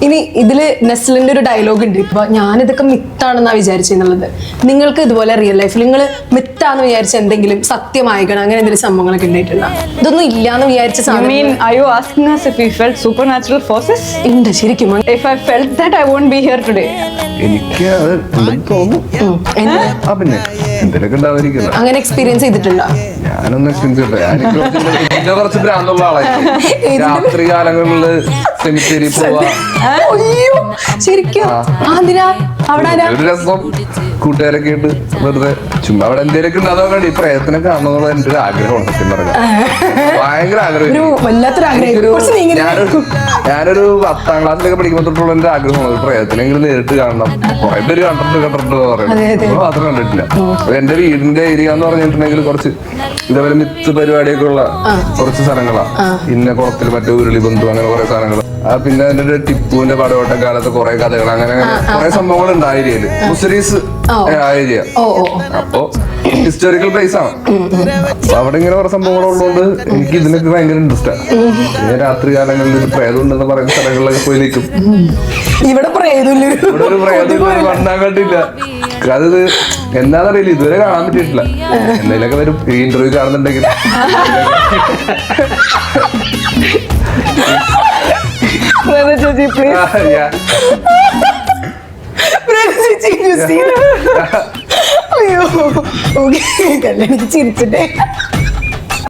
ഇനി ഇതില് നെസ്ലിന്റെ ഒരു ഡയലോഗ് ഉണ്ട്, ഇപ്പൊ ഞാനിതൊക്കെ മിത്താണെന്നാ വിചാരിച്ചെന്നുള്ളത്. നിങ്ങൾക്ക് ഇതുപോലെ റിയൽ ലൈഫിൽ നിങ്ങൾ മിത്താന്ന് വിചാരിച്ച എന്തെങ്കിലും സത്യമായിക്കണം അങ്ങനെ എന്തെങ്കിലും സംഭവങ്ങളൊക്കെ ഉണ്ടായിട്ടുണ്ടോ? ഇതൊന്നും ഇല്ലാന്ന് വിചാരിച്ച Are you asking us if we felt supernatural forces? ഉണ്ട് ശരിക്കും. If I felt that, I won't be here today. എനിക്ക് അത് ഉണ്ടെന്ന് തോന്നുന്നു. പിന്നെ എന്തെങ്കിലുമൊക്കെ ഉണ്ടാവാതിരിക്കില്ല. അങ്ങനെ എക്സ്പീരിയൻസ് ചെയ്തിട്ടുണ്ടോ? ഞാനൊന്നും എക്സ്പീരിയൻസ് ചെയ്തില്ല. ഇതിന്റെ കുറച്ച് ഭ്രാന്തുള്ള ആളായിരിക്കും. രാത്രി കാലങ്ങളില് സെമിത്തേരി പോവാ. ശരിക്കും അവിടെ ഒരു രസം കൂട്ടുകാരൊക്കെ ആയിട്ട് വെറുതെ ചുമ്മാ അവിടെ എന്തെങ്കിലുമൊക്കെ ഉണ്ടാകാൻ വേണ്ടി ഈ പ്രയത്നം കാണണമെന്നുള്ള എന്റെ ഒരു ആഗ്രഹമാണ്. സത്യം പറഞ്ഞാൽ ഭയങ്കര ആഗ്രഹം. ഞാനൊരു 10ാം ക്ലാസ്സിലൊക്കെ പഠിക്കുമ്പോൾ തൊട്ടുള്ള എന്റെ ആഗ്രഹമാണ് ഒരു പ്രയത്നെങ്കിലും നേരിട്ട് കാണണം. കുറെ പേര് കണ്ടിട്ടുണ്ട് പറയുന്നത് മാത്രം കണ്ടിട്ടില്ല. എന്റെ വീടിന്റെ ഏരിയ എന്ന് പറഞ്ഞിട്ടുണ്ടെങ്കിൽ കുറച്ച് ഇതേപോലെ മിത്ത് പരിപാടിയൊക്കെ ഉള്ള കുറച്ച് സ്ഥലങ്ങളാണ്. ഇന്ന കുളത്തിൽ മറ്റേ ഉരുളി ബന്ധു അങ്ങനെ കുറെ സാധനങ്ങൾ. പിന്നെ അതിന്റെ ഒരു ടിപ്പുവിന്റെ പടവട്ട കാലത്ത് കുറെ കഥകൾ അങ്ങനെ കുറെ സംഭവങ്ങൾ ഉണ്ട് ആ ഏരിയയില്. മുസ്ലിംസ് ആ ഏരിയ. അപ്പൊ ഹിസ്റ്റോറിക്കൽ പ്ലേസ് ആണ്. അപ്പൊ അവിടെ ഇങ്ങനെ കുറെ സംഭവങ്ങൾ ഉള്ളതുകൊണ്ട് എനിക്ക് ഇതിനൊക്കെ ഭയങ്കര ഇൻട്രസ്റ്റാണ്. ഞാൻ രാത്രി കാലങ്ങളിൽ പ്രേതം ഉണ്ടെന്ന് പറയുന്ന സ്ഥലങ്ങളിലൊക്കെ പോയി നിൽക്കും. ഇവിടെ ഒരു പ്രേതം വണ്ണാൻ കണ്ടില്ല. അത് എന്താന്നറിയില്ല, ഇതുവരെ കാണാൻ പറ്റിയിട്ടില്ല. എന്തെങ്കിലുമൊക്കെ വരും ഈ ഇന്റർവ്യൂ കാണുന്നുണ്ടെങ്കിൽ. അയ്യോ, കല്യാണിക്ക് ചിരിച്ചിട്ടേ